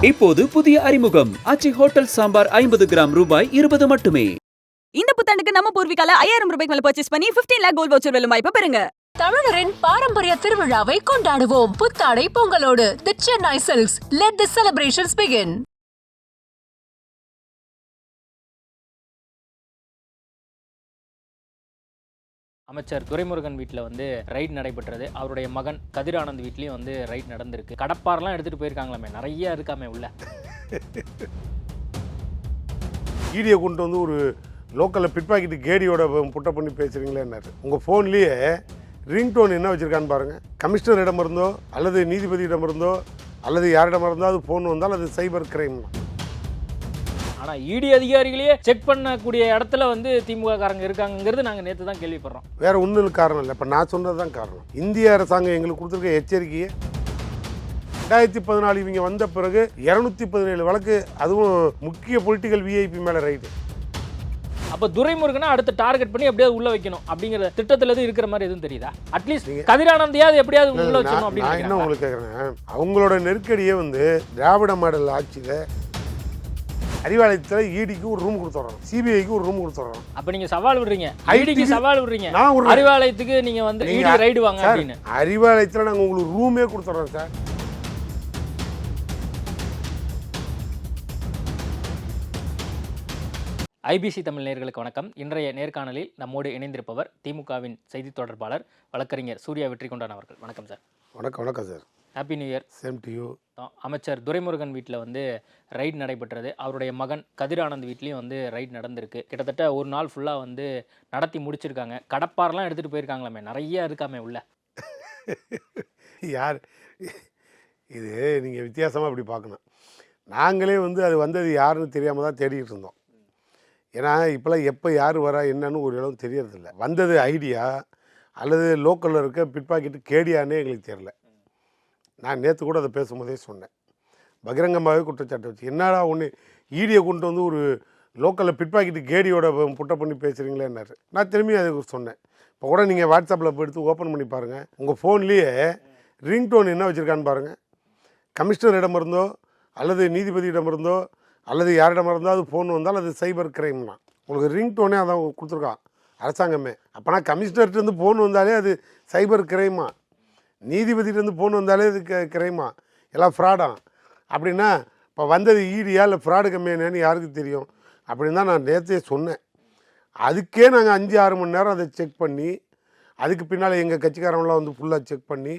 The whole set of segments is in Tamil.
இப்போது புதிய அறிமுகம் ஆச்சி ஹோட்டல் சாம்பார் 50 கிராம் ரூபாய் 20 மட்டுமே. இந்த புத்தாண்டுக்கு நம்ம பூர்விகால 5000 ரூபாய்க்கு மேல பர்ச்சேஸ் பண்ணி 15 lakh கோல்ட் வவுச்சர் வெல்லும் வாய்ப்பு பெறுங்க. தமிழரின் பாரம்பரிய திருவிழாவை கொண்டாடுவோம் புத்தாடை பொங்கலோடு. The Chennai Silks. Let the celebrations begin. அமைச்சர் துரைமுருகன் வீட்டில் வந்து ரைட் நடைபெற்றது. அவருடைய மகன் கதிர் ஆனந்த் வீட்லேயும் வந்து ரைட் நடந்திருக்கு. கடப்பாரெலாம் எடுத்துகிட்டு போயிருக்காங்களாமே, நிறைய இருக்காமே உள்ள. ஈடியை கொண்டு வந்து ஒரு லோக்கலில் பிட் பாக்கெட்டு கேடியோட புட்டை பண்ணி பேசுகிறீங்களேன்னாரு. உங்கள் ஃபோன்லேயே ரிங்டோன் என்ன வச்சுருக்கான்னு பாருங்கள். கமிஷனரிடம் இருந்தோ அல்லது நீதிபதியிடம் இருந்தோ அல்லது யாரிடம் இருந்தோ அது ஃபோன் வந்தால் அது சைபர் கிரைம் தான். ஆனால் இடி அதிகாரிகளையே செக் பண்ணக்கூடிய இடத்துல வந்து திமுக காரங்க இருக்காங்கிறது நாங்கள் நேற்று தான் கேள்விப்படுறோம். வேறு ஒன்றும் காரணம் இல்லை. இப்போ நான் சொன்னது தான் காரணம். இந்திய அரசாங்கம் எங்களுக்கு கொடுத்துருக்க எச்சரிக்கையை 2014 இவங்க வந்த பிறகு 217 வழக்கு, அதுவும் முக்கிய பொலிட்டிக்கல் விஐபி மேலே ரைடு. அப்போ துரைமுருகனை அடுத்து டார்கெட் பண்ணி எப்படியாவது உள்ள வைக்கணும் அப்படிங்கிற திட்டத்தில் எதுவும் இருக்கிற மாதிரி எதுவும் தெரியுதா? அட்லீஸ்ட் கதிரானந்தையாவது எப்படியாவது உள்ள வச்சணும் அப்படின்னு நான் என்ன உங்களுக்கு கேட்குறேன், அவங்களோட நெருக்கடியே வந்து திராவிட மாடல் ஆட்சியில் அறிவாலயத்தில் ஈடிக்கு ஒரு ரூம் கொடுத்துட்றோம், சிபிஐக்கு ஒரு ரூம் கொடுத்துட்றோம். அப்போ நீங்கள் சவால் விடுறீங்க, ஐடிக்கு சவால் விடுறீங்க, அறிவாலயத்துக்கு நீங்கள் வந்து ஈடி ரைடு வாங்க அப்படின்னு. அறிவாலயத்தில் நாங்கள் உங்களுக்கு ரூமே கொடுத்துட்றோம் சார். ஐபிசி தமிழ் நேயர்களுக்கு வணக்கம். இன்றைய நேர்காணலில் நம்மோடு இணைந்திருப்பவர் திமுகவின் செய்தி தொடர்பாளர் வழக்கறிஞர் சூர்யா வெற்றிகொண்டான் அவர்கள். வணக்கம் சார். வணக்கம். வணக்கம் sir. Happy new year. Same to you. அமைச்சர் துரைமுருகன் வீட்டில் வந்து ரைட் நடைபெற்றது. அவருடைய மகன் கதிர் ஆனந்த் வீட்லேயும் வந்து ரைட் நடந்திருக்கு. கிட்டத்தட்ட ஒரு நாள் ஃபுல்லாக வந்து நடத்தி முடிச்சிருக்காங்க. கடப்பாரெலாம் எடுத்துகிட்டு போயிருக்காங்களாமே, நிறைய இருக்காமே உள்ள. யார் இது? நீங்கள் வித்தியாசமாக அப்படி பார்க்கணும். நாங்களே வந்து அது வந்தது யாருன்னு தெரியாமல் தான் தேடிக்கிட்டு இருந்தோம். ஏன்னா இப்போலாம் எப்போ யார் வரா என்னன்னு ஒரு இடம் தெரியறதில்ல. வந்தது ஐடியா அல்லது லோக்கலில் இருக்க பிட் பாக்கெட்டு கேடியானே எங்களுக்கு தெரியல. நான் நேற்று கூட அதை பேசும்போதே சொன்னேன். பகிரங்கமாகவே குற்றச்சாட்டு வச்சு, என்னடா ஒன்று ஈடியை கொண்டு வந்து ஒரு லோக்கலில் பிட் பாக்கெட்டு கேடியோட புட்டை பண்ணி பேசுகிறீங்களேன்னாரு. நான் திரும்பி அதை சொன்னேன். இப்போ கூட நீங்கள் வாட்ஸ்அப்பில் போய் எடுத்து ஓப்பன் பண்ணி பாருங்கள். உங்கள் ஃபோன்லேயே ரிங்டோன் என்ன வச்சுருக்கான்னு பாருங்கள். கமிஷனரிடம் இருந்தோ அல்லது நீதிபதியிடம் இருந்தோ அல்லது யாரிடம் இருந்தால் அது ஃபோன் வந்தால் அது சைபர் கிரைம் தான். உங்களுக்கு ரிங்டோனே அதான் கொடுத்துருக்கான் அரசாங்கமே. அப்போனா கமிஷனர்கிட்டருந்து ஃபோன் வந்தாலே அது சைபர் கிரைமா, நீதிபதியிலேருந்து ஃபோன் வந்தாலே அது கிரைமா, எல்லாம் ஃப்ராடா. அப்படின்னா இப்போ வந்தது ஈடியா இல்லை ஃப்ராடு கம்மியானு யாருக்கு தெரியும்? அப்படின்னு தான் நான் நேற்றே சொன்னேன். அதுக்கே நாங்கள் 5-6 மணி நேரம் அதை செக் பண்ணி, அதுக்கு பின்னால் எங்கள் கட்சிக்காரங்களாம் வந்து ஃபுல்லாக செக் பண்ணி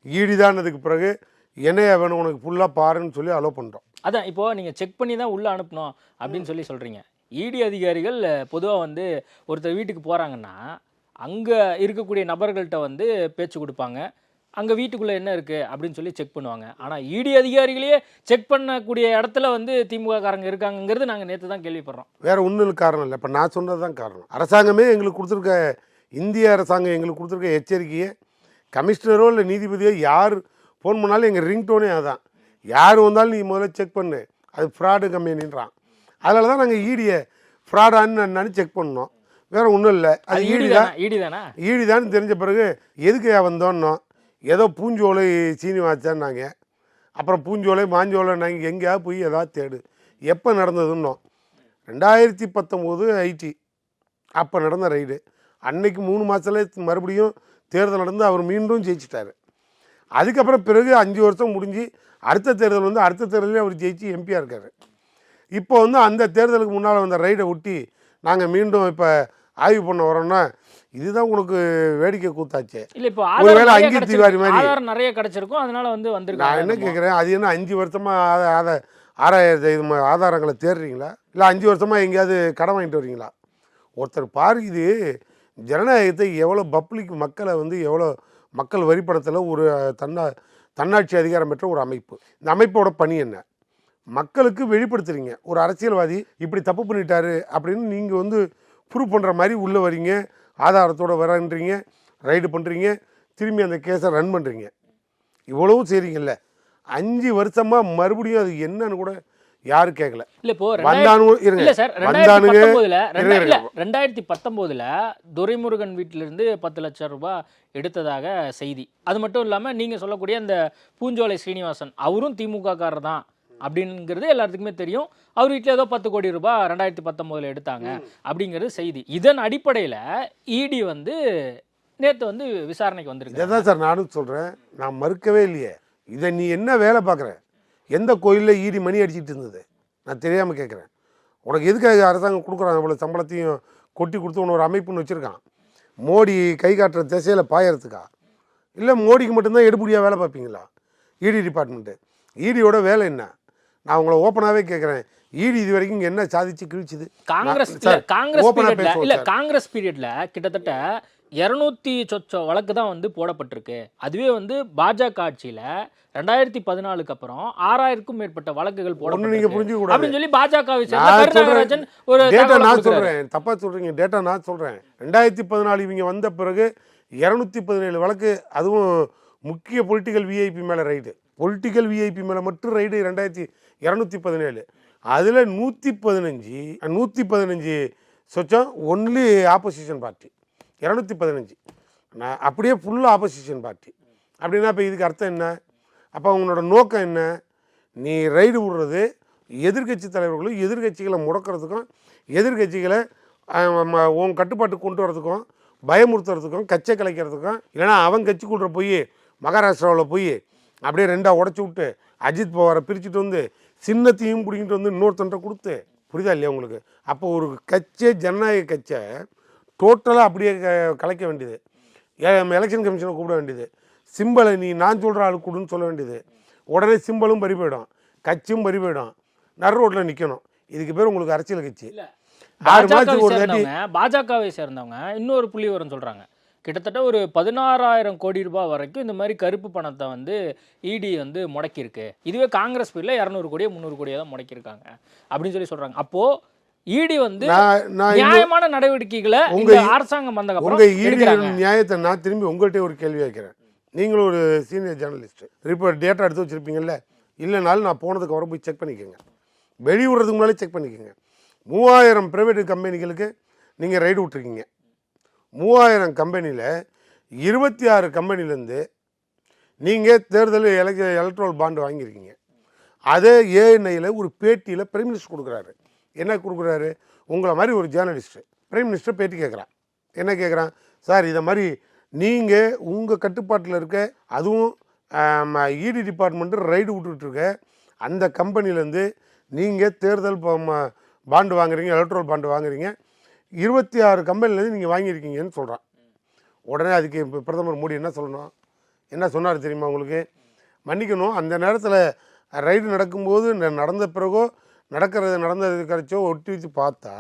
ஈடி தானதுக்கு பிறகு என்னையா வேணும் உனக்கு ஃபுல்லாக பாருன்னு சொல்லி அலோவ் பண்ணுறோம். அதான் இப்போது நீங்கள் செக் பண்ணி தான் உள்ளே அனுப்பணும் அப்படின்னு சொல்கிறீங்க. இடி அதிகாரிகள் பொதுவாக வந்து ஒருத்தர் வீட்டுக்கு போகிறாங்கன்னா அங்கே இருக்கக்கூடிய நபர்கள்ட்ட வந்து பேச்சு கொடுப்பாங்க, அங்கே வீட்டுக்குள்ளே என்ன இருக்குது அப்படின்னு சொல்லி செக் பண்ணுவாங்க. ஆனால் இடி அதிகாரிகளையே செக் பண்ணக்கூடிய இடத்துல வந்து திமுக காரங்க இருக்காங்கிறது நாங்கள் நேற்று தான் கேள்விப்படுறோம். வேறு ஒன்றும் காரணம் இல்லை. இப்போ நான் சொன்னது தான் காரணம். அரசாங்கமே எங்களுக்கு கொடுத்துருக்க, இந்திய அரசாங்கம் எங்களுக்கு கொடுத்துருக்க எச்சரிக்கையை கமிஷனரோ இல்லை நீதிபதியோ யார் ஃபோன் பண்ணாலும் எங்கள் ரிங்டோனே அதுதான். யார் வந்தாலும் நீ முதல்ல செக் பண்ணு, அது ஃப்ராடு கம்பெனின்றான். அதனால தான் நாங்கள் ஈடியை ஃப்ராடான்னு என்னன்னு செக் பண்ணோம். வேறு ஒன்றும் இல்லை. அது ஈடி தான் தெரிஞ்ச பிறகு எதுக்கு வந்தோன்னோ, ஏதோ பூஞ்சோலை சீனிவாச்சான்னாங்க. அப்புறம் பூஞ்சோலை மாஞ்சோலை நாங்கள் எங்கேயாவது போய் ஏதாவது தேடு. எப்போ நடந்ததுன்னோ 2019 ஐடி அப்போ நடந்த ரைடு. அன்னைக்கு 3 மாதத்தில் மறுபடியும் தேர்தல் நடந்து அவர் மீண்டும் ஜெயிச்சிட்டார். அதுக்கப்புறம் பிறகு 5 வருஷம் முடிஞ்சு அடுத்த தேர்தல் வந்து அடுத்த தேர்தலே அவர் ஜெயிச்சு எம்பியாக இருக்கார். இப்போ வந்து அந்த தேர்தலுக்கு முன்னால் வந்த ரைடை ஒட்டி நாங்கள் மீண்டும் இப்போ ஆய்வு பண்ண வரோம்னா இதுதான் உங்களுக்கு வேடிக்கை கூத்தாச்சு. இல்லை இப்போ ஒருவேளை அங்கீகாரி மாதிரி நிறைய கிடைச்சிருக்கும், அதனால வந்து வந்துருக்கு. நான் என்ன கேட்குறேன், அது என்ன 5 வருஷமாக ஆறாயிரத்து ஆதாரங்களை தேடுறீங்களா? இல்லை 5 வருஷமாக எங்கேயாவது கடன் வாங்கிட்டு வரீங்களா? ஒருத்தர் பாரு, இது ஜனநாயகத்தை எவ்வளோ பப்ளிக் மக்களை வந்து எவ்வளோ மக்கள் வரிப்படத்தில் ஒரு தன்னாட்சி அதிகாரம் பெற்ற ஒரு அமைப்பு. இந்த அமைப்போட பணி என்ன? மக்களுக்கு வெளிப்படுத்துறீங்க. ஒரு அரசியல்வாதி இப்படி தப்பு பண்ணிட்டாரு அப்படின்னு நீங்கள் வந்து ப்ரூவ் பண்ணுற மாதிரி உள்ளே வரீங்க, ஆதாரத்தோடு வரன்றீங்க, ரைடு பண்ணுறீங்க, திரும்பி அந்த கேஸை ரன் பண்ணுறீங்க. இவ்வளவும் செய்கிறீங்கல்ல. 5 வருஷமாக மறுபடியும் அது என்னன்னு கூட யாரும் கேட்கல. இல்ல இப்போ 2019 துரைமுருகன் வீட்டிலிருந்து 10 லட்சம் ரூபாய் எடுத்ததாக செய்தி. அது மட்டும் இல்லாம நீங்க சொல்லக்கூடிய அந்த பூஞ்சோலை ஸ்ரீனிவாசன் அவரும் திமுக காரர் தான் அப்படிங்கிறது எல்லாத்துக்குமே தெரியும். அவர் வீட்டில் ஏதோ 10 கோடி ரூபாய் 2019 எடுத்தாங்க அப்படிங்கிறது செய்தி. இதன் அடிப்படையில் இடி வந்து நேற்று வந்து விசாரணைக்கு வந்திருக்கு. இதான் சார் நானும் சொல்கிறேன், நான் மறுக்கவே இல்லையே. இதை நீ என்ன வேலை பார்க்குற? எந்த கோயிலில் ஈடி மணி அடிச்சிட்டு இருந்தது? நான் தெரியாமல் கேட்குறேன். உனக்கு எதுக்காக அரசாங்கம் கொடுக்குறாங்க இவ்வளோ சம்பளத்தையும் கொட்டி கொடுத்து உன ஒரு அமைப்புன்னு வச்சுருக்கான்? மோடி கை காட்டுற திசையில் பாயறதுக்கா? இல்லை மோடிக்கு மட்டும்தான் எடுபடியாக வேலை பார்ப்பீங்களா இடி டிபார்ட்மெண்ட்டு? ஈடியோட வேலை என்ன? நான் உங்களை ஓப்பனாகவே கேட்குறேன், ஈடி இது வரைக்கும் இங்கே என்ன சாதிச்சு கிழிச்சுது? காங்கிரஸ் பீரியட்ல கிட்டத்தட்ட 200 சொச்ச வழக்கு தான் வந்து போடப்பட்டிருக்கு. அதுவே வந்து பாஜக ஆட்சியில 2014க்கு அப்புறம் 6000க்கும் மேற்பட்ட வழக்குகள் போடப்பட்டிருக்கு அப்படின்னு சொல்லி பாஜகவை சேர்ந்த கருணாகராஜன் ஒரு நான் சொல்றேன், தப்பா சொல்றீங்க. டேட்டா நான் சொல்றேன். 2014 இவங்க வந்த பிறகு 217 வழக்கு, அதுவும் முக்கிய பொலிட்டிக்கல் விஐபி மேல ரைடு, பொலிட்டிக்கல் விஐபி மேல மட்டும் ரைடு 2217. அதுல 115 சொச்சம் ஒன்லி ஆப்போசிஷன் பார்ட்டி. 215 நான் அப்படியே ஃபுல்லாக ஆப்போசிஷன் பார்ட்டி. அப்படின்னா இப்போ இதுக்கு அர்த்தம் என்ன? அப்போ அவங்களோட நோக்கம் என்ன? நீ ரைடு விடுறது எதிர்கட்சி தலைவர்களும் எதிர்கட்சிகளை முடக்கிறதுக்கும், எதிர்கட்சிகளை உன் கட்டுப்பாட்டுக்கு கொண்டு வரதுக்கும், பயமுறுத்துறதுக்கும், கச்சை கலைக்கிறதுக்கும், இல்லைனா அவன் கட்சிக்குள்ள போய் மகாராஷ்டிராவில் போய் அப்படியே ரெண்டாக உடச்சி விட்டு அஜித் பவாரை பிரிச்சுட்டு வந்து சின்னத்தையும் பிடிக்கிட்டு வந்து இன்னொருத்தன்ட்ட கொடுத்து, புரியுதா இல்லையா உங்களுக்கு? அப்போ ஒரு கட்சி, ஜனநாயக கட்சியை டோட்டலாக அப்படியே கலைக்க வேண்டியது. எலெக்ஷன் கமிஷனை கூப்பிட வேண்டியது. சிம்பலை நீ நான் சொல்கிற ஆளு கூடுன்னு சொல்ல வேண்டியது. உடனே சிம்பலும் பறி போயிடும், கட்சியும் பறி போயிடும், நடு ரோட்டில் நிற்கணும். இதுக்கு பேர் உங்களுக்கு அரசியல் கட்சி. 6 மாதத்துக்கு ஒரு தாட்டி பாஜகவை சேர்ந்தவங்க இன்னொரு புள்ளி வரும் சொல்கிறாங்க. கிட்டத்தட்ட ஒரு 16,000 கோடி ரூபாய் வரைக்கும் இந்த மாதிரி கருப்பு பணத்தை வந்து இடி வந்து முடக்கியிருக்கு. இதுவே காங்கிரஸ் பீரியட்ல 200 கோடியோ 300 கோடியோ தான் முடக்கியிருக்காங்க அப்படின்னு சொல்லி சொல்கிறாங்க. அப்போது ஈடி வந்து நியாயமான நடவடிக்கைகளை உங்க அரசாங்கம் வந்த உங்க ஈடி நியாயத்தை நான் திரும்பி உங்கள்கிட்ட ஒரு கேள்வி வைக்கிறேன். நீங்களும் ஒரு சீனியர் ஜேர்னலிஸ்ட், ரிப்போர்ட் டேட்டா எடுத்து வச்சிருப்பீங்கல்ல? இல்லைனாலும் நான் போனதுக்கு அப்புறம் போய் செக் பண்ணிக்கோங்க, வெளியிடுறதுக்கு முன்னாலே செக் பண்ணிக்கோங்க. 3000 பிரைவேட் கம்பெனிகளுக்கு நீங்கள் ரைடு விட்டுருக்கீங்க. 3000 கம்பெனியில் 26 கம்பெனிலேருந்து நீங்கள் தேர்தல் எலக்ட்ரல் பாண்டு வாங்கியிருக்கீங்க. அதே ஏஎன்ஐயில் ஒரு பேட்டியில் பிரைம் மினிஸ்டர் கொடுக்குறாரு. என்ன கொடுக்குறாரு? உங்களை மாதிரி ஒரு ஜேர்னலிஸ்ட்டு பிரைம் மினிஸ்டர் பேட்டி கேட்குறான். என்ன கேட்குறான்? சார் இதை மாதிரி நீங்கள் உங்கள் கட்டுப்பாட்டில் இருக்க, அதுவும் இடி டிபார்ட்மெண்ட்டு ரைடு விட்டுட்ருக்க அந்த கம்பெனிலேருந்து நீங்கள் தேர்தல் பாண்டு வாங்குறீங்க, எலக்ட்ரல் பாண்டு வாங்குறீங்க, 26 கம்பெனிலேருந்து நீங்கள் வாங்கியிருக்கீங்கன்னு சொல்கிறான். உடனே அதுக்கு இப்போ பிரதமர் மோடி என்ன சொல்லணும்? என்ன சொன்னார் தெரியுமா உங்களுக்கு? மன்னிக்கணும், அந்த நேரத்தில் ரைடு நடக்கும்போது நடந்த பிறகோ நடந்தது கரைச்சோ ஒட்டி வச்சு பார்த்தா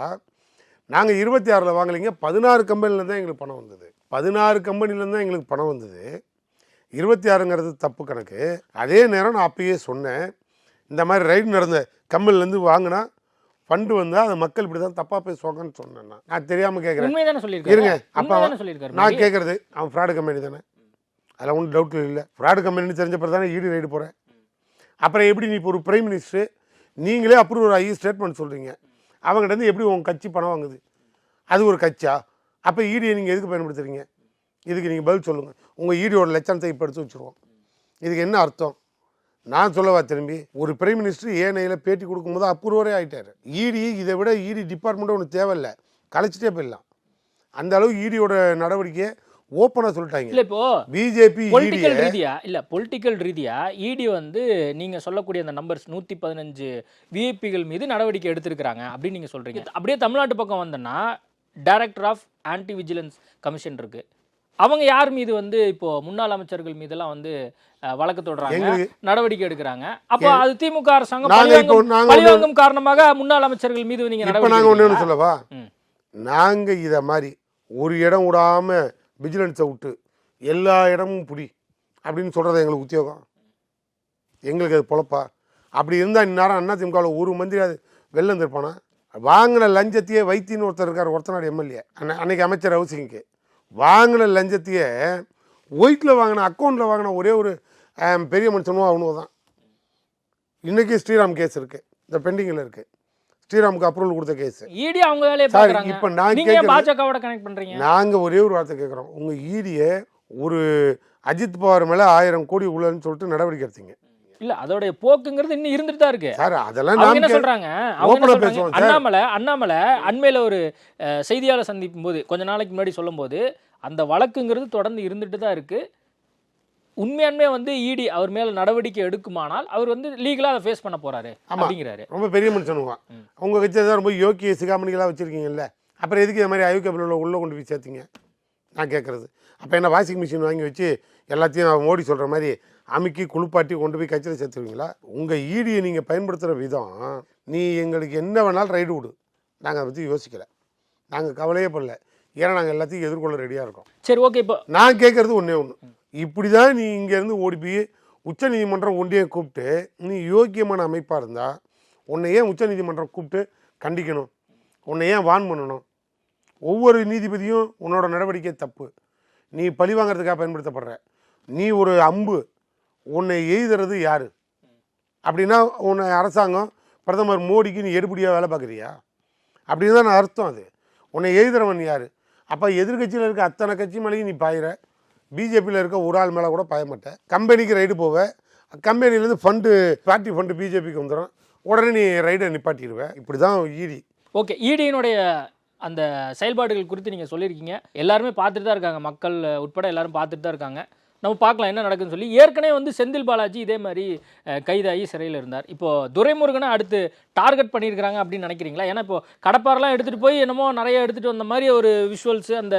நாங்கள் 26 வாங்கலைங்க, 16 கம்பெனிலேருந்து தான் எங்களுக்கு பணம் வந்தது. 16 கம்பெனிலேருந்து தான் எங்களுக்கு பணம் வந்தது. 26ங்கிறது தப்பு கணக்கு. அதே நேரம் நான் அப்பயே சொன்னேன், இந்த மாதிரி ரைடு நடந்த கம்பெனிலேருந்து வாங்கினா ஃபண்டு வந்தால் அது மக்கள் இப்படி தான் தப்பாக பேசுவாங்கன்னு சொன்னேன். நான் தெரியாமல் கேட்குறேன். இருங்க, அப்போ நான் கேட்குறது அவன் ஃப்ராடு கம்பெனி தானே, அதில் ஒன்றும் டவுட் இல்லை. ஃப்ராடு கம்பெனின்னு தெரிஞ்ச பிறகு தானே ஈடு ரைடு போகிறேன். அப்புறம் எப்படி நீ இப்போ ஒரு பிரைம் மினிஸ்டர் நீங்களே அப்ரூவ் ஆகி ஸ்டேட்மெண்ட் சொல்கிறீங்க, அவங்ககிட்ட எப்படி உங்கள் கட்சி பணம் வாங்குது? அது ஒரு கட்சியா? அப்போ ஈடியை நீங்கள் எதுக்கு பயன்படுத்துறீங்க? இதுக்கு நீங்கள் பதில் சொல்லுங்கள். உங்கள் ஈடியோட லட்சணத்தை இப்போ எடுத்து வச்சுருவோம். இதுக்கு என்ன அர்த்தம்? நான் சொல்லவா திரும்பி? ஒரு பிரைம் மினிஸ்டர் ஏனையில் பேட்டி கொடுக்கும்போது அப்ரூவரே ஆகிட்டார். ஈடி இதை விட ஈடி டிபார்ட்மெண்ட்டு ஒன்று தேவையில்லை, கலைச்சிட்டே போயிடலாம். அந்த அளவு ஈடியோட நடவடிக்கையை ஓப்பனாக சொல்லிட்டாங்க. இல்லை இப்போ பிஜேபி பொலிட்டிக்கல் ரீதியா இடி வந்து நீங்க சொல்லக்கூடிய அந்த நம்பர்ஸ் 115 விஐபிகள் மீது நடவடிக்கை எடுத்திருக்கிறாங்க அப்படின்னு நீங்க சொல்றீங்க. அப்படியே தமிழ்நாட்டு பக்கம் வந்தோன்னா director of anti vigilance commission இருக்கு. அவங்க யார் மீது வந்து இப்போ முன்னாள் அமைச்சர்கள் மீதெல்லாம் வந்து வழக்கு தொடர்றாங்க, நடவடிக்கை எடுக்கிறாங்க. அப்போ அது திமுக அரசாங்கம் பழிவாங்கும் காரணமாக முன்னாள் அமைச்சர்கள் மீது நீங்க நடவடிக்கை சொல்லவா? நாங்க இத மாதிரி ஒரு இடம் விடாம விஜிலன்ஸை விட்டு எல்லா இடமும் புடி அப்படின்னு சொல்கிறது எங்களுக்கு உத்தியோகம், எங்களுக்கு அது பொழப்பா? அப்படி இருந்தால் இந்நேரம் அண்ணா திமுகவில் ஒரு மந்திரியாவது வெளில இருந்திருப்பானா? வாங்கின லஞ்சத்தையே வைத்தின்னு ஒருத்தர் இருக்கார், ஒருத்தநாடு எம்எல்ஏ, அன்னைக்கு அமைச்சர் ஹவுசிங்க்கு. வாங்கின லஞ்சத்தையே ஒயிட்டில் வாங்கின, அக்கௌண்ட்டில் வாங்கின ஒரே ஒரு பெரிய மனுஷனும் அவனும் தான். இன்றைக்கி ஸ்ரீராம் கேஸ் இருக்குது, இந்த பெண்டிங்கில் இருக்குது. ஸ்ரீராமுக்கு அப்ரூவல் கொடுத்த கேஸ். ஈடி அவங்க வேலையை பார்க்கறாங்க. இப்போ நான் பாஜகவோட கனெக்ட் பண்றீங்க. நாங்க ஒரே ஒரு வார்த்தை கேட்குறோம், உங்க ஈடியை ஒரு அஜித் பவார் மேலே 1000 கோடி உள்ளன்னு சொல்லிட்டு நடவடிக்கை எடுத்தீங்க. இல்ல அதோடைய போக்குங்கிறது இன்னும் இருந்துட்டு தான் இருக்கு சார் அதெல்லாம் அவங்க என்ன நாம் சொல்றாங்க அண்ணாமலை அண்மையில ஒரு செய்தியாளர் சந்திக்கும் போது கொஞ்ச நாளைக்கு முன்னாடி சொல்லும்போது அந்த வழக்குங்கிறது தொடர்ந்து இருந்துட்டு தான் இருக்கு. உண்மையான்மே வந்து இடி அவர் மேல நடவடிக்கை எடுக்குமானால் அவர் வந்து லீகலா அதை ஃபேஸ் பண்ண போறாரு அப்படிங்கிறாரு. ரொம்ப பெரிய மனுஷனுங்க. உங்க கட்சி தான் ரொம்ப யோக்கிய சிகாமணிகளாக வச்சிருக்கீங்கல்ல, அப்புறம் எதுக்கு இந்த மாதிரி அயோக்கிய உள்ள கொண்டு போய் சேர்த்தீங்க நான் கேட்கறது. அப்போ என்ன வாஷிங் மிஷின் வாங்கி வச்சு எல்லாத்தையும் மோடி சொல்கிற மாதிரி அமுக்கி குளிப்பாட்டி கொண்டு போய் கட்சியில் சேர்த்துருவீங்களா? உங்கள் ஈடியை நீங்கள் பயன்படுத்துகிற விதம், நீ எங்களுக்கு என்ன வேணாலும் ரைடு விடு, நாங்கள் அதை பற்றி யோசிக்கலை, நாங்கள் கவலையே பண்ணல, ஏன்னா நாங்கள் எல்லாத்தையும் எதிர்கொள்ள ரெடியாக இருக்கோம். சரி ஓகே. இப்போ நான் கேட்குறது ஒன்றே ஒன்று, இப்படி தான் நீ இங்கேருந்து ஓடி போய் உச்சநீதிமன்றம் ஒன்றியை கூப்பிட்டு நீ யோக்கியமான அமைப்பாக இருந்தால் உன்னை ஏன் உச்சநீதிமன்றம் கூப்பிட்டு கண்டிக்கணும்? உன்னை ஏன் வான் பண்ணணும்? ஒவ்வொரு நீதிபதியும் உன்னோட நடவடிக்கை தப்பு, நீ பழி வாங்கிறதுக்காக பயன்படுத்தப்படுற, நீ ஒரு அம்பு, உன்னை எய்துறது யார் அப்படின்னா உன்னை அரசாங்கம் பிரதமர் மோடிக்கு நீ எடுபடியாக வேலை பார்க்குறியா அப்படின்னு தான் அர்த்தம். அது உன்னை எய்துறவன் யார்? அப்போ எதிர்கட்சியில் இருக்க அத்தனை கட்சி மேலேயும் நீ பாயிற, பிஜேபியில் இருக்க ஒரு ஆள் மேலே கூட பாய மாட்டேன். கம்பெனிக்கு ரைடு போவேன், கம்பெனிலேருந்து ஃபண்டு பார்ட்டி ஃபண்டு பிஜேபிக்கு வந்துடும், உடனே நீ ரைடை நிப்பாட்டிடுவேன். இப்படி தான் ஈடி. ஓகே, ஈடியினுடைய அந்த செயல்பாடுகள் குறித்து நீங்கள் சொல்லியிருக்கீங்க, எல்லாருமே பார்த்துட்டு தான் இருக்காங்க, மக்கள் உட்பட எல்லாரும் பார்த்துட்டு தான் இருக்காங்க. நம்ம பார்க்கலாம் என்ன நடக்குதுன்னு சொல்லி. ஏற்கனவே வந்து செந்தில் பாலாஜி இதே மாதிரி கைதாகி சிறையில் இருந்தார். இப்போது துரைமுருகனை அடுத்து டார்கெட் பண்ணியிருக்கிறாங்க அப்படின்னு நினைக்கிறீங்களா? ஏன்னா இப்போ கடப்பாரெல்லாம் எடுத்துகிட்டு போய் என்னமோ நிறைய எடுத்துகிட்டு வந்த மாதிரி ஒரு விஷுவல்ஸு அந்த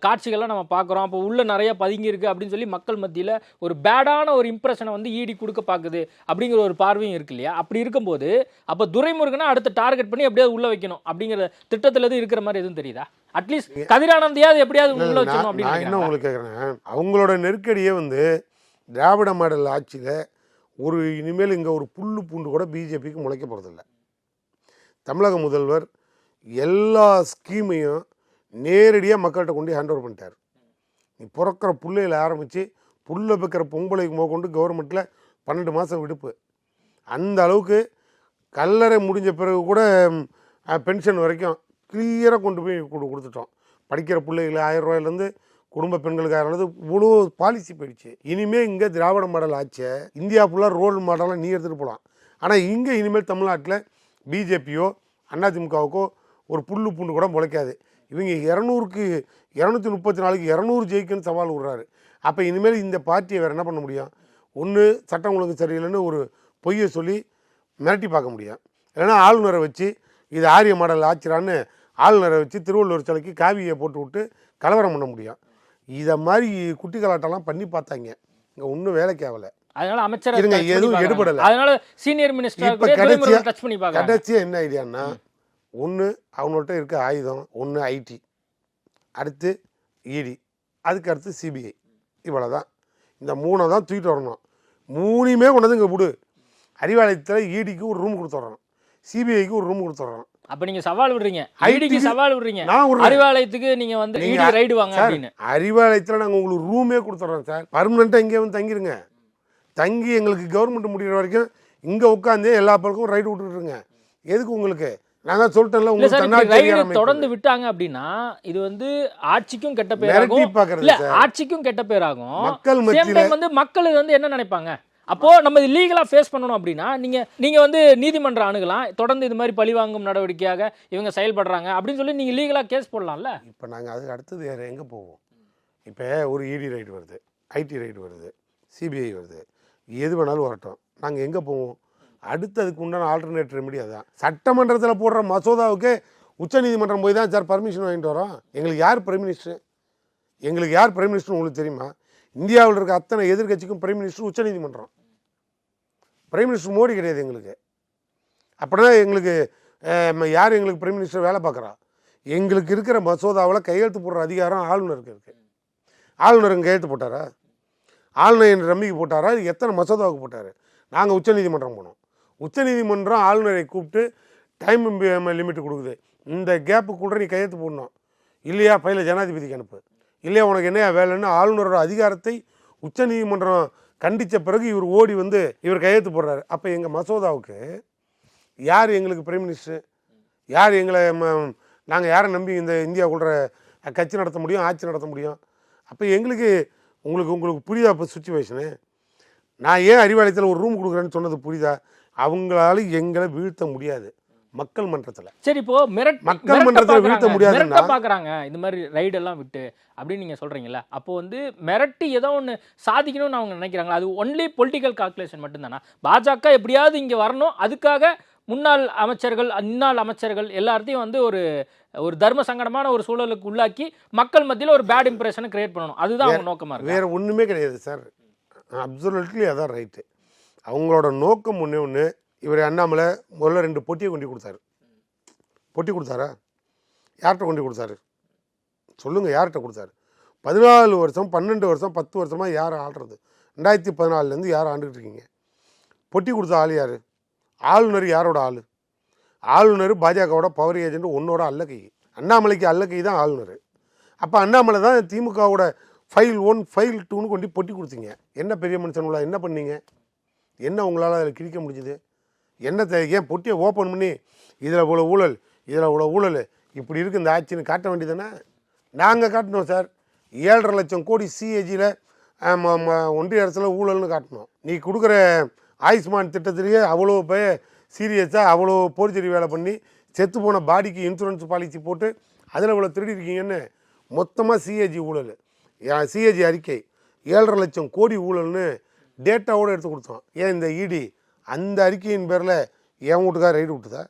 காட்சிகள்லாம் நம்ம பார்க்குறோம். அப்போ உள்ளே நிறைய பதுங்கியிருக்கு அப்படின்னு சொல்லி மக்கள் மத்தியில் ஒரு பேடான ஒரு இம்ப்ரெஷனை வந்து ஈடி கொடுக்க பார்க்குது அப்படிங்கிற ஒரு பார்வையும் இருக்கு இல்லையா? அப்படி இருக்கும்போது அப்போ துரைமுருகனை அடுத்து டார்கெட் பண்ணி எப்படியாவது உள்ளே வைக்கணும் அப்படிங்கிற திட்டத்தில் எதுவும் இருக்கிற மாதிரி எதுவும் தெரியுதா? அட்லீஸ்ட் கதிரானந்தையாவது எப்படியாவது உள்ள வச்சணும் அப்படின்னு நான் என்ன உங்களுக்கு கேட்குறேன், அவங்களோட நெருக்கடியே வந்து திராவிட மாடல் ஆட்சியில் ஒரு இனிமேல் இங்கே ஒரு புல்லு பூண்டு கூட பிஜேபிக்கு முளைக்க போகிறதில்ல. தமிழக முதல்வர் எல்லா ஸ்கீமையும் நேரடியாக மக்கள்கிட்ட கொண்டு ஹேண்ட் ஓவர் பண்ணிட்டார். நீ பிறக்கிற பிள்ளையில் ஆரம்பித்து புல்ல வைக்கிற பொம்பளைக்கு கொண்டு கவர்மெண்ட்டில் 12 மாதம் விடுப்பு, அந்த அளவுக்கு கல்லறை முடிஞ்ச பிறகு கூட பென்ஷன் வரைக்கும் கிளியராக கொண்டு போய் கொடுத்துட்டோம். படிக்கிற பிள்ளைகள் 1000 ரூபாயிலேருந்து குடும்ப பெண்களுக்கு 1000 இவ்வளோ பாலிசி போயிடுச்சு. இனிமேல் இங்கே திராவிட மாடல் ஆட்சியை இந்தியா ஃபுல்லாக ரோல் மாடலாக நீ எடுத்துகிட்டு போகலாம். ஆனால் இங்கே இனிமேல் தமிழ்நாட்டில் பிஜேபியோ அதிமுகவுக்கோ ஒரு புல்லு பூண்டு கூட முளைக்காது. இவங்க 200க்கு 234க்கு 200 ஜெயிக்குன்னு சவால் விடுறாரு. அப்போ இனிமேல் இந்த பார்ட்டியை வேறு என்ன பண்ண முடியும்? ஒன்று சட்டம் ஒழுங்கு சரியில்லைன்னு ஒரு பொய்யை சொல்லி மிரட்டி பார்க்க முடியும், இல்லைன்னா ஆளுநரை வச்சு இது ஆரிய மாடல் ஆட்சிரான்னு ஆளுநரை வச்சு திருவள்ளுவர் சிலைக்கு காவியை போட்டு விட்டு கலவரம் பண்ண முடியும். இதை மாதிரி குட்டி கலாட்டெல்லாம் பண்ணி பார்த்தாங்க, இங்கே ஒன்றும் வேலைக்கு ஆகலை. அதனால அமைச்சர் எதுவும் எடுபடலை. அதனால சீனியர் மினிஸ்டர் கடைசியாக என்ன ஐடியான்னா, ஒன்று அவங்கள்ட்ட இருக்க ஆயுதம், ஒன்று ஐடி, அடுத்து இடி, அதுக்கு அடுத்து சிபிஐ, இவ்வளோதான். இந்த 3 தான் தூக்கிட்டு வரணும். 3மே கொண்டது இங்கே விடு. அறிவாலயத்தில் இடிக்கு ஒரு ரூம் கொடுத்துட்றோம், சிபிஐக்கு ஒரு ரூம் கொடுத்துட்றோம். அப்ப நீங்க சவால் விடுறீங்க, ஐடிக்கு சவால் விடுறீங்க, அறிவாலயத்துக்கு நீங்க வந்து ஐடி ரைடு வாங்க அப்படின்னு. அறிவாலயத்தில் நாங்கள் உங்களுக்கு ரூமே கொடுத்துட்றோம் சார், பர்மனெண்ட்டாக இங்கே வந்து தங்கிருங்க, தங்கி எங்களுக்கு கவர்மெண்ட் முடிகிற வரைக்கும் இங்கே உட்காந்து எல்லா பழக்கும் ரைடு விட்டுருங்க. எதுக்கு உங்களுக்கு? நான் தான் சொல்லிட்டேன்ல, உங்களுக்கு தொடர்ந்து விட்டாங்க அப்படின்னா இது வந்து ஆட்சிக்கும் கெட்ட பேராகும், இல்ல ஆட்சிக்கும் கெட்ட பேராகும். மக்கள் மத்தியில வந்து மக்கள் வந்து என்ன நினைப்பாங்க? அப்போ நம்ம இது லீகலா ஃபேஸ் பண்ணணும் அப்படின்னா நீங்க வந்து நீதிமன்றம் அணுகலாம், தொடர்ந்து இது மாதிரி பழிவாங்கும் நடவடிக்கையாக இவங்க செயல்படுறாங்க அப்படின்னு சொல்லி நீங்க லீகலா கேஸ் போடலாம்ல. இப்போ நாங்கள் அதுக்கு அடுத்தது வேறு எங்கே போவோம்? இப்போ ஒரு இடி ரைடு வருது, ஐடி ரைடு வருது, சிபிஐ வருது, எது வேணாலும் வரட்டும், நாங்கள் எங்கே போவோம்? அடுத்ததுக்கு உண்டான ஆல்டர்னேட் ரெமெடி அதான். சட்டமன்றத்தில் போடுற மசோதாவுக்கு உச்சநீதிமன்றம் போய் தான் சார் பர்மிஷன் வாங்கிட்டு வரோம். எங்களுக்கு யார் பிரைம் மினிஸ்டர்? எங்களுக்கு யார் பிரைம் மினிஸ்டர் உங்களுக்கு தெரியுமா? இந்தியாவில் இருக்க அத்தனை எதிர்கட்சிக்கும் பிரைம் மினிஸ்டர் உச்சநீதிமன்றம். பிரைம் மினிஸ்டர் மோடி கிடையாது எங்களுக்கு. அப்படின்னா எங்களுக்கு யார் எங்களுக்கு பிரைம் மினிஸ்டர் வேலை பார்க்குறா? எங்களுக்கு இருக்கிற மசோதாவில் கையெழுத்து போடுற அதிகாரம் ஆளுநருக்கு இருக்குது. ஆளுநருங்க கையெழுத்து போட்டாரா? ஆளுநர் ரம்மிக்கு போட்டாரா? எத்தனை மசோதாவுக்கு போட்டார்? நாங்கள் உச்சநீதிமன்றம் போனோம். உச்சநீதிமன்றம் ஆளுநரை கூப்பிட்டு டைம் லிமிட் கொடுக்குது, இந்த கேப்புக்குள்ள நீ கையெழுத்து போடணும், இல்லையா ஃபைலை ஜனாதிபதிக்கு அனுப்பு, இல்லையா உனக்கு என்னையா வேலைன்னு ஆளுநரோட அதிகாரத்தை உச்சநீதிமன்றம் கண்டித்த பிறகு இவர் ஓடி வந்து இவர் கையெழுத்து போடுறாரு. அப்போ எங்கள் மசோதாவுக்கு யார் எங்களுக்கு பிரைம் மினிஸ்டர்? யார் எங்களை நாங்கள் யாரை நம்பி இந்த இந்தியாவுக்குள்ள கட்சி நடத்த முடியும், ஆட்சி நடத்த முடியும்? அப்போ உங்களுக்கு புரியுதா இப்போ சுச்சுவேஷனு? நான் ஏன் அறிவாலயத்தில் ஒரு ரூம் கொடுக்குறேன்னு சொன்னது புரியுதா? அவங்களால எங்களை வீழ்த்த முடியாது மக்கள் மன்றத்தில். சரி, இப்போ மக்கள் மன்றத்தில் வீழ்த்த முடியாதுன்னா பாக்குறாங்க இந்த மாதிரி ரைடு எல்லாம் விட்டு அப்படின்னு நீங்க சொல்றீங்கல்ல, அப்போ வந்து மிரட்டி ஏதோ ஒன்று சாதிக்கணும்னு அவங்க நினைக்கிறாங்களா? அது ஒன்லி பொலிட்டிக்கல் கால்குலேஷன் மட்டும்தானா? பாஜக எப்படியாவது இங்க வரணும், அதுக்காக முன்னாள் அமைச்சர்கள் இன்னாள் அமைச்சர்கள் எல்லாத்தையும் வந்து ஒரு தர்ம சங்கடமான ஒரு சூழலுக்கு உள்ளாக்கி மக்கள் மத்தியில் ஒரு பேட் இம்ப்ரெஷனை கிரியேட் பண்ணணும், அதுதான் அவங்க நோக்கமா இருக்கு. வேற ஒண்ணுமே கிடையாது சார். அப்சல்யூட்லி அதான் ரைட்டு. அவங்களோட நோக்கம் ஒன்று. இவர் அண்ணாமலை முதல்ல 2 பொட்டியை கொண்டு கொடுத்தாரு. பொட்டி கொடுத்தாரா? யார்கிட்ட கொண்டு கொடுத்தாரு சொல்லுங்கள், யார்கிட்ட கொடுத்தாரு? 14 வருஷம் 12 வருஷம் 10 வருஷமாக யார் ஆள்றது? 2014 யார் ஆண்டுகிட்டு இருக்கீங்க? பொட்டி கொடுத்த ஆள் யார்? ஆளுநர் யாரோட ஆள்? ஆளுநர் பாஜகவோட பவர் ஏஜென்ட் ஒன்னோட அல்லக்கை. அண்ணாமலைக்கு அல்லக்கை தான் ஆளுநர். அப்போ அண்ணாமலை தான் திமுகவோட ஃபைல் 1 ஃபைல் 2ன்னு கொண்டு பொட்டி கொடுத்தீங்க. என்ன பெரிய மனுஷனுங்களா என்ன பண்ணீங்க? என்ன உங்களால் அதில் கிழிக்க முடிஞ்சுது? என்னத்தை ஏன் பொட்டியை ஓப்பன் பண்ணி இதில் இவ்வளோ ஊழல், இதில் இவ்வளோ ஊழல், இப்படி இருக்குது இந்த ஆட்சின்னு காட்ட வேண்டியதுதானே? நாங்கள் காட்டினோம் சார். 7.5 லட்சம் கோடி சிஏஜியில் ஒன்றிய அரசில் ஊழல்னு காட்டணும். நீ கொடுக்குற ஆயுஷ்மான் திட்டத்திலேயே அவ்வளோ சீரியஸாக அவ்வளோ போர்ஜரி வேலை பண்ணி செத்து போன பாடிக்கு இன்சூரன்ஸ் பாலிசி போட்டு அதில் இவ்வளோ திருடி இருக்கீங்கன்னு மொத்தமாக சிஏஜி ஊழல், சிஏஜி அறிக்கை 7.5 லட்சம் கோடி ஊழல்னு டேட்டாவோடு எடுத்து கொடுத்தோம். ஏன் இந்த இடி அந்த அறிக்கையின் பேரில் என் வீட்டுக்காக ரைடு விட்டுதா?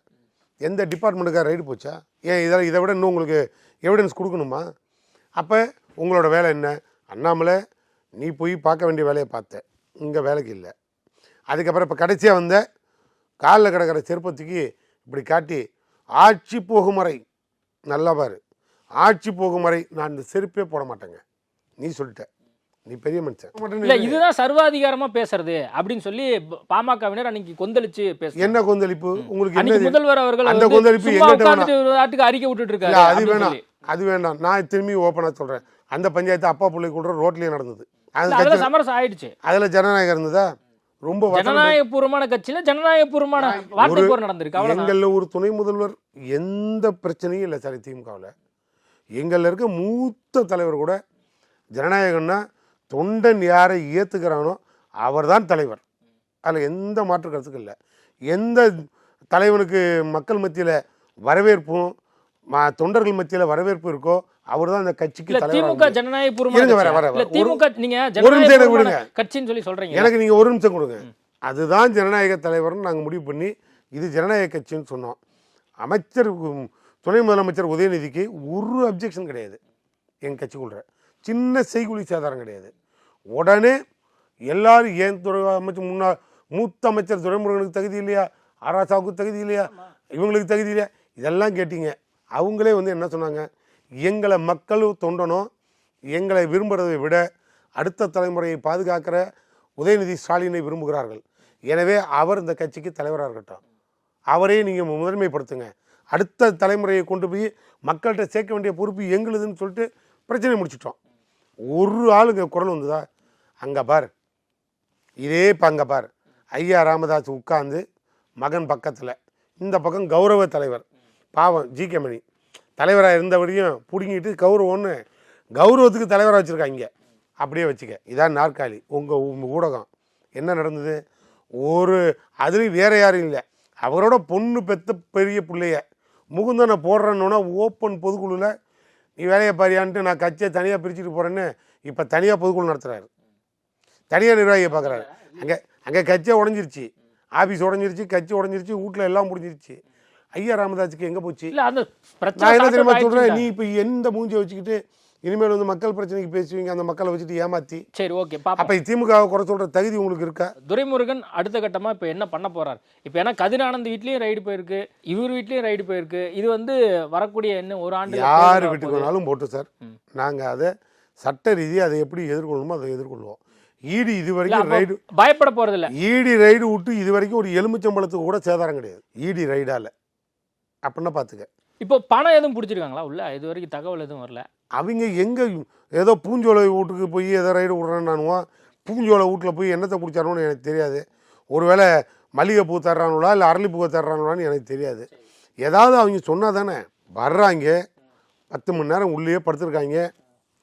எந்த டிபார்ட்மெண்ட்டுக்காக ரைடு போச்சா? ஏன் இதை விட இன்னும் உங்களுக்கு எவிடன்ஸ் கொடுக்கணுமா? அப்போ உங்களோட வேலை என்ன? அண்ணாமலை நீ போய் பார்க்க வேண்டிய வேலையை பார்த்த, இங்கே வேலைக்கு இல்லை. அதுக்கப்புறம் இப்போ கடைசியாக வந்த காலில் கிடக்கிற செருப்பத்துக்கு இப்படி காட்டி ஆட்சி போகும் வரை, நல்லா பாரு, ஆட்சி போகும் வரை நான் இந்த செருப்பே போட மாட்டேங்க நீ சொல்லிட்ட. நீ பெரிய மனுஷன் இல்ல, இதுதான் சர்வாதிகாரமா பேசுறது அப்படின்னு சொல்லி பாமகவினர் அன்னைக்கு கொந்தளிச்சு பேசுறாங்க. என்ன கொந்தளிப்பு உங்களுக்கு? என்ன முதல்வர் அவர்கள் அந்த கொந்தளிப்பு நாட்டுக்கு அறிக்கை விட்டுட்டு இருக்காரு. அது வேணாம், அது வேண்டாம். நான் திரும்பி ஓப்பனா சொல்றேன், அந்த பஞ்சாயத்து அப்பா பிள்ளை கூட ரோட்லயே நடந்தது. அதுல சமரசம் ஆயிடுச்சு. அதுல ஜனநாயகம் இருந்ததா? ரொம்ப ஜனநாயகபூர்வமான கட்சியில ஜனநாயகபூர்வமான வார்த்தை போர் நடந்திருக்கு. எங்கள்ல ஒரு துணை முதல்வர் எந்த பிரச்சனையும் இல்லை சார். திமுகவில் எங்கள்ல இருக்க மூத்த தலைவர் கூட ஜனநாயகம்னா தொண்டன் யாரை ஏற்றுக்கிறானோ அவர் தான் தலைவர். அதில் எந்த மாற்று கருத்துக்கு இல்லை. எந்த தலைவனுக்கு மக்கள் மத்தியில் வரவேற்பும் தொண்டர்கள் மத்தியில் வரவேற்பு இருக்கோ அவர் தான் அந்த கட்சிக்கு தலைவர். திமுக ஜனநாயகபூர்வமான கட்சின்னு சொல்லி சொல்றீங்க. எனக்கு நீங்கள் 1 நிமிஷம் கொடுங்க. அதுதான் ஜனநாயக தலைவர்னு நாங்கள் முடிவு பண்ணி இது ஜனநாயக கட்சின்னு சொன்னோம். அமைச்சர் துணை முதலமைச்சர் உதயநிதிக்கு ஒரு அப்ஜெக்ஷன் கிடையாது. எங்கள் கட்சிக்குள்ள சின்ன செய்குலி சேதாரம் கிடையாது. உடனே எல்லாரும் ஏன் துறை அமைச்சர் முன்னாள் மூத்த அமைச்சர் துரைமுருகனுக்கு தகுதி இல்லையா, ஆராசாவுக்கு தகுதி இல்லையா, இவங்களுக்கு தகுதி இல்லையா, இதெல்லாம் கேட்டீங்க. அவங்களே என்ன சொன்னாங்க, எங்களை மக்கள் தொண்டனோ எங்களை விரும்புகிறதை விட அடுத்த தலைமுறையை பாதுகாக்கிற உதயநிதி ஸ்டாலினை விரும்புகிறார்கள். எனவே அவர் இந்த கட்சிக்கு தலைவராக இருக்கட்டும், அவரே நீங்கள் முதன்மைப்படுத்துங்க, அடுத்த தலைமுறையை கொண்டு போய் மக்கள்கிட்ட சேர்க்க வேண்டிய பொறுப்பு எங்களுதுன்னு சொல்லிட்டு பிரச்சனை முடிச்சிட்டோம். ஒரு ஆளுங்க குரல் வந்ததா? அங்கே பார், இதே இப்போ அங்கே பார், ஐயா ராமதாஸ் உட்கார்ந்து மகன் பக்கத்தில், இந்த பக்கம் கௌரவ தலைவர் பாவம் ஜி.கே. மணி தலைவராக இருந்தவரையும் பிடுங்கிட்டு கௌரவத்துக்கு தலைவராக வச்சுருக்காங்க. அப்படியே வச்சுக்க, இதான் நாற்காலி. உங்கள் ஊடகம் என்ன நடந்தது? அதுலேயும் வேறு யாரும் இல்லை, அவரோட பொண்ணு பெற்ற பெரிய பிள்ளைய முகுந்தனை போடுறேன்னொன்னா ஓப்பன் பொதுக்குழுவில் நீ வேலையை பாரியான்ட்டு நான் கட்சியை தனியாக பிரிச்சுட்டு போகிறேன்னு இப்போ தனியாக பொதுக்குழு நடத்துகிறாரு, தனியாக நிர்வாகியை பார்க்குறாரு. அங்கே கட்சியை உடஞ்சிருச்சு, ஆஃபீஸ் உடஞ்சிருச்சு, கட்சி உடஞ்சிருச்சு, வீட்டில் எல்லாம் முடிஞ்சிருச்சு. ஐயா ராமதாஸுக்கு எங்கே போச்சு? நான் என்ன தெரியுமா சொல்கிறேன், நீ இப்போ எந்த மூஞ்சியை வச்சுக்கிட்டு இனிமேல் மக்கள் பிரச்சனைக்கு பேசுவீங்க, அந்த மக்களை வச்சுட்டு ஏமாத்தி. சரி, ஓகே. அப்போ திமுகவை குறை சொல்கிற தகுதி உங்களுக்கு இருக்கா? துரைமுருகன் அடுத்த கட்டமாக இப்போ என்ன பண்ண போறார்? இப்போ ஏன்னா கதிரானந்த் வீட்லேயும் ரைடு போயிருக்கு, இவர் வீட்லேயும் ரைடு போயிருக்கு. இது வரக்கூடிய என்ன ஒரு ஆண்டு யார் வீட்டுக்கு வேணாலும் போட்டு சார், நாங்கள் அதை சட்ட ரீதியாக அதை எப்படி எதிர்கொள்ளணுமோ அதை எதிர்கொள்வோம். ஈடி இது வரைக்கும் ரைடு பயப்பட போறதில்ல. ஈடி ரைடு விட்டு இது வரைக்கும் ஒரு எலுமிச்சம்பழத்துக்கு கூட சேதாரம் கிடையாது ஈடி ரைடால. அப்படின்னா பார்த்துக்க. இப்போ பணம் எதுவும் பிடிச்சிருக்காங்களா உள்ள? இது வரைக்கும் தகவல் எதுவும் வரல. அவங்க எங்கே ஏதோ பூஞ்சோலை வீட்டுக்கு போய் ஏதோ ரைடு விட்றேன்னானுவோம், பூஞ்சோலை வீட்டில் போய் என்னத்தை பிடிச்சானோன்னு எனக்கு தெரியாது. ஒருவேளை மல்லிகைப்பூ தர்றானுங்களா இல்லை அரளிப்பூவை தர்றானுங்களான்னு எனக்கு தெரியாது. ஏதாவது அவங்க சொன்னால் தானே வர்றாங்க. 10 மணி நேரம் உள்ளே படுத்துருக்காங்க,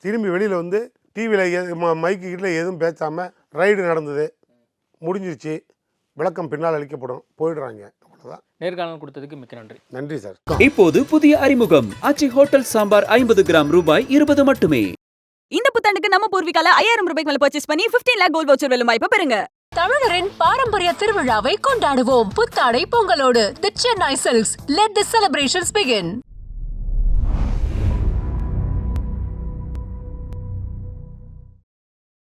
திரும்பி வெளியில் டிவியில் மைக்கு கிட்ட எதுவும் பேசாமல் ரைடு நடந்தது. முடிஞ்சிருச்சு, விளக்கம் பின்னால் அளிக்கப்படும், போயிடுறாங்க. அவ்வளோதான். நேர்காணல் கொடுத்ததுக்கு மிக்க நன்றி. நன்றி சார். இப்போது புதிய அறிமுகம் ஆச்சி ஹோட்டல் சாம்பார் 50 கிராம் ரூபாய் 20 மட்டுமே. இந்த புத்தாண்டுக்கு நம்ம பூர்விகால 5000 ரூபாய்க்கு மேல பர்ச்சேஸ் பண்ணி 15 lakh கோல்ட் வவுச்சர் வெல்லும் வாய்ப்பை பெறுங்க. தமிழரின் பாரம்பரிய திருவிழாவை கொண்டாடுவோம் புத்தாடை பொங்கலோடு. The Chennai Silks. Let the celebrations begin.